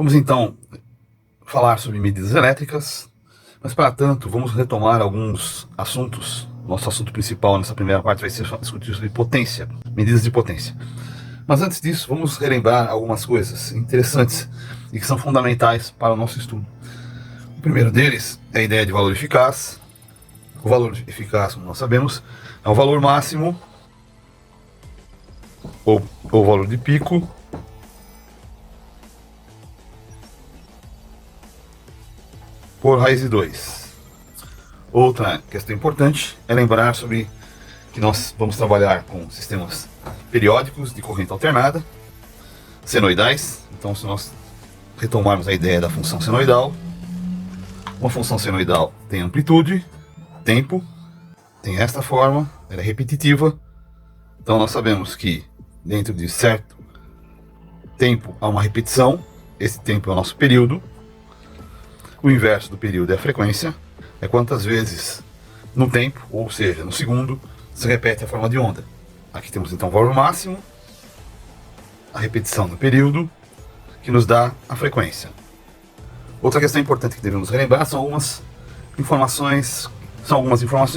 Vamos então falar sobre medidas elétricas, mas para tanto vamos retomar alguns assuntos. Nosso assunto principal nessa primeira parte vai ser discutir sobre potência, medidas de potência. Mas antes disso, vamos relembrar algumas coisas interessantes e que são fundamentais para o nosso estudo. O primeiro deles é a ideia de valor eficaz. O valor eficaz, como nós sabemos, é o valor máximo ou o valor de pico por raiz de 2. Outra questão importante é lembrar sobre que nós vamos trabalhar com sistemas periódicos de corrente alternada, senoidais. Então, se nós retomarmos a ideia da função senoidal, uma função senoidal tem amplitude, tempo, tem esta forma, ela é repetitiva. Então nós sabemos que dentro de certo tempo há uma repetição, esse tempo é o nosso período. O inverso do período é a frequência, é quantas vezes no tempo, ou seja, no segundo, se repete a forma de onda. Aqui temos então o valor máximo, a repetição do período, que nos dá a frequência. Outra questão importante que devemos relembrar são algumas informações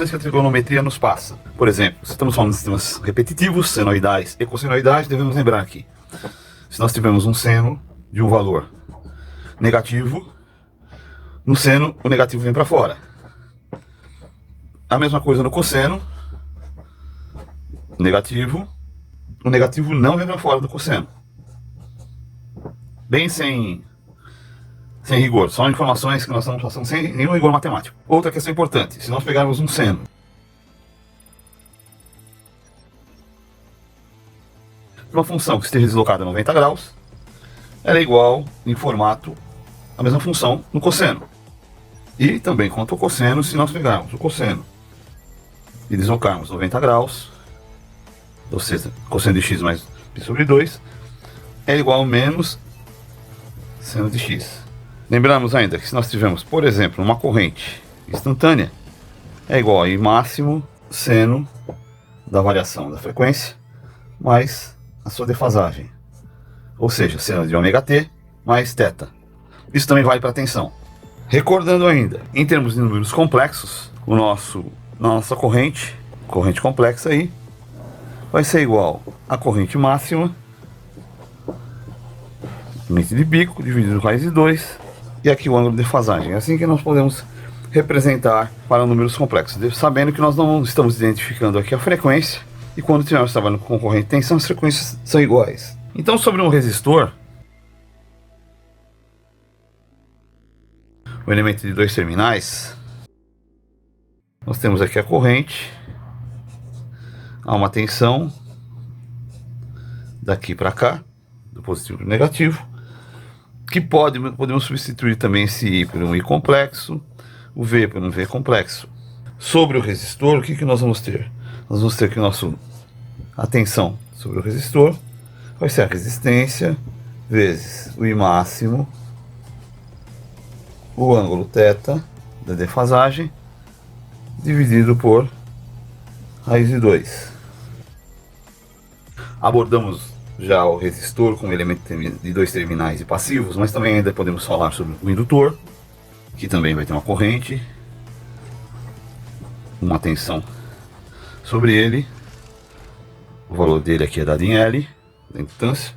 que a trigonometria nos passa. Por exemplo, se estamos falando de sistemas repetitivos, senoidais e cossenoidais, devemos lembrar que se nós tivermos um seno de um valor negativo, no seno o negativo vem para fora. A mesma coisa no cosseno, negativo, o negativo não vem para fora do cosseno. Bem sem rigor, são informações que nós estamos passando sem nenhum rigor matemático. Outra questão importante, se nós pegarmos um seno de uma função que esteja deslocada a 90 graus, ela é igual em formato a mesma função no cosseno. E também quanto ao cosseno, se nós pegarmos o cosseno e deslocarmos 90 graus, ou seja, cosseno de x mais π sobre 2, é igual a menos seno de x. Lembramos ainda que se nós tivermos, por exemplo, uma corrente instantânea, é igual a I máximo seno da variação da frequência mais a sua defasagem. Ou seja, seno de ômega t mais θ. Isso também vale para a tensão. Recordando ainda, em termos de números complexos, nossa corrente complexa aí, vai ser igual à corrente máxima, limite de pico, dividido por raiz de 2, e aqui o ângulo de defasagem. É assim que nós podemos representar para números complexos, sabendo que nós não estamos identificando aqui a frequência, e quando estivermos trabalhando com corrente e tensão, as frequências são iguais. Então, sobre um resistor, o elemento de 2 terminais, nós temos aqui a corrente, há uma tensão daqui para cá, do positivo para o negativo, que podemos substituir também esse I por um I complexo, o V por um V complexo. Sobre o resistor, o que nós vamos ter? Nós vamos ter que a tensão sobre o resistor vai ser a resistência vezes o I máximo, o ângulo θ da defasagem, dividido por raiz de 2. Abordamos já o resistor com elemento de 2 terminais e passivos, mas também ainda podemos falar sobre o indutor, que também vai ter uma corrente, uma tensão sobre ele, o valor dele aqui é dado em L, da indutância.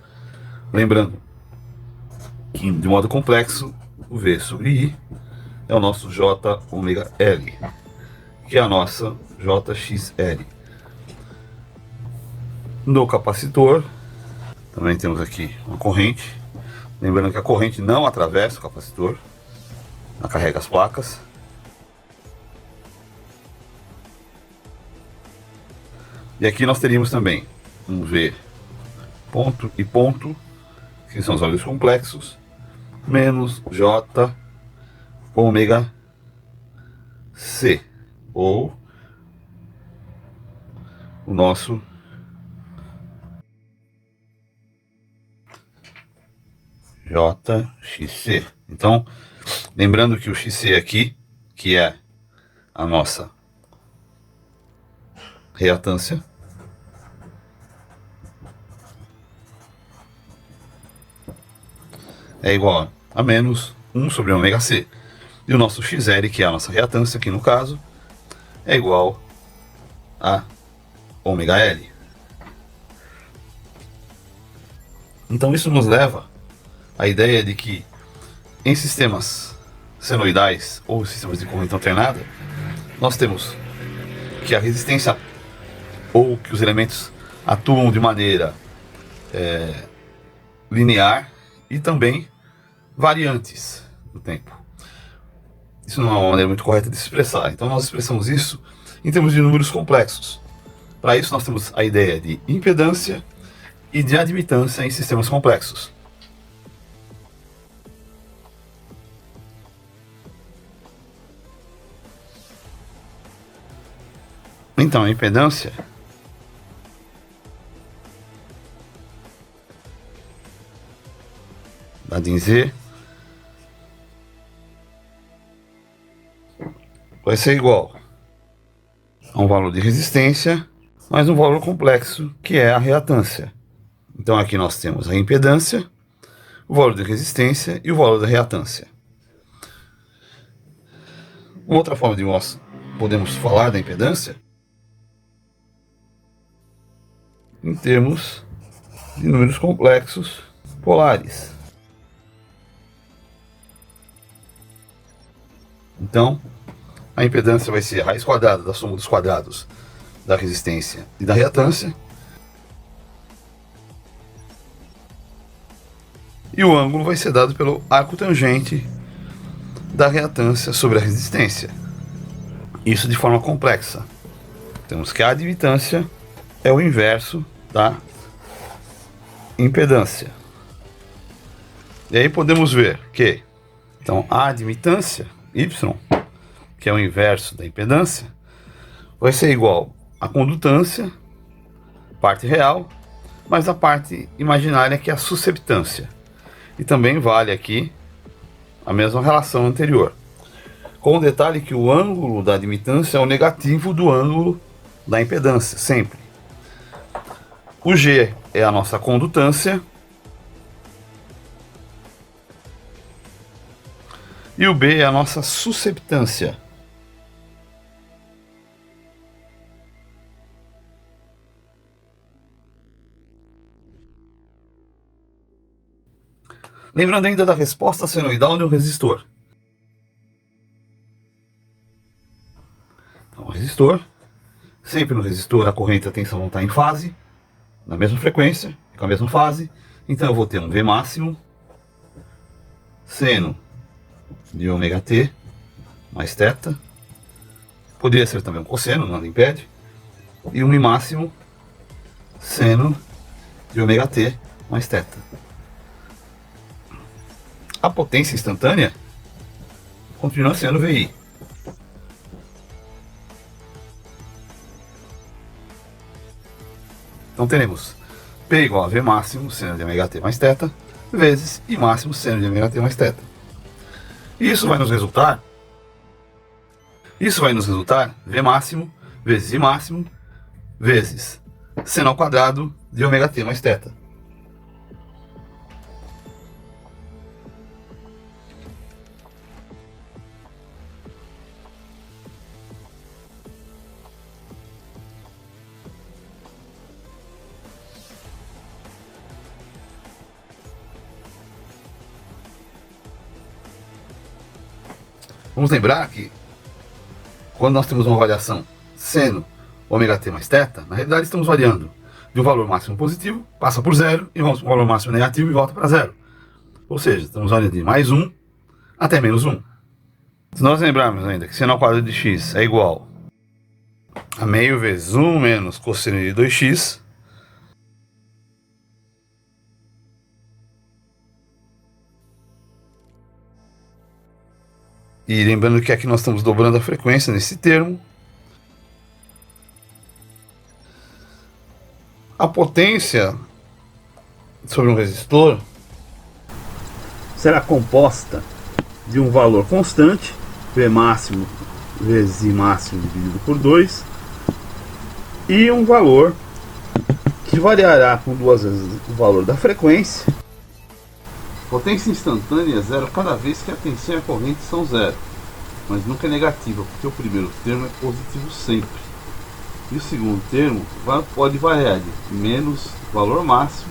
Lembrando que de modo complexo, o V sobre I é o nosso J ômega L, que é a nossa JXL. No capacitor, também temos aqui uma corrente. Lembrando que a corrente não atravessa o capacitor, ela carrega as placas. E aqui nós teríamos também um V ponto e ponto, que são os valores complexos, menos J ômega C, ou o nosso JXC. Então, lembrando que o XC aqui, que é a nossa reatância, é igual a menos 1 sobre ômega C. E o nosso XL, que é a nossa reatância aqui no caso, é igual a ômega L. Então isso nos leva à ideia de que em sistemas senoidais ou sistemas de corrente alternada, nós temos que a resistência ou que os elementos atuam de maneira linear e também variantes no tempo. Isso não é uma maneira muito correta de se expressar. Então nós expressamos isso em termos de números complexos. Para isso nós temos a ideia de impedância e de admitância em sistemas complexos. Então a impedância dada em Z vai ser igual a um valor de resistência mais um valor complexo que é a reatância. Então aqui nós temos a impedância, o valor de resistência e o valor da reatância. Uma outra forma de nós podemos falar da impedância em termos de números complexos polares. Então, a impedância vai ser a raiz quadrada da soma dos quadrados da resistência e da reatância. E o ângulo vai ser dado pelo arco tangente da reatância sobre a resistência. Isso de forma complexa. Temos que a admitância é o inverso da impedância. E aí podemos ver que então a admitância Y, que é o inverso da impedância, vai ser igual à condutância, parte real, mais a parte imaginária, que é a susceptância. E também vale aqui a mesma relação anterior, com o detalhe que o ângulo da admitância é o negativo do ângulo da impedância, sempre. O G é a nossa condutância e o B é a nossa susceptância. Lembrando ainda da resposta senoidal de um resistor. Então, o resistor, sempre no resistor a corrente e a tensão vão estar em fase, na mesma frequência, com a mesma fase. Então eu vou ter um V máximo seno de ômega t mais θ. Poderia ser também um cosseno, nada impede. E um Mi máximo seno de ômega t mais θ. A potência instantânea continua sendo VI. Então teremos P igual a V máximo seno de ômega t mais θ vezes I máximo seno de ômega t mais θ. E isso vai nos resultar V máximo vezes I máximo vezes seno ao quadrado de ômega t mais θ. Vamos lembrar que quando nós temos uma variação seno ômega t mais θ, na realidade estamos variando de um valor máximo positivo, passa por zero, e vamos para um valor máximo negativo e volta para zero. Ou seja, estamos variando de mais 1 até menos 1. Se nós lembrarmos ainda que seno ao quadrado de x é igual a meio vezes 1 menos cosseno de 2x, e lembrando que aqui nós estamos dobrando a frequência nesse termo, a potência sobre um resistor será composta de um valor constante, V máximo vezes I máximo dividido por 2, e um valor que variará com duas vezes o valor da frequência Potência instantânea é zero cada vez que a tensão e a corrente são zero, mas nunca é negativa, porque o primeiro termo é positivo sempre. E o segundo termo pode variar de menos valor máximo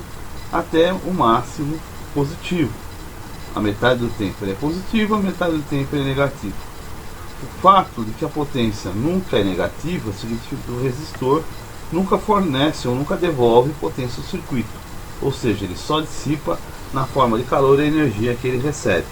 até o máximo positivo. A metade do tempo ele é positivo, a metade do tempo ele é negativo. O fato de que a potência nunca é negativa significa que o resistor nunca fornece ou nunca devolve potência ao circuito, ou seja, ele só dissipa na forma de calor e energia que ele recebe.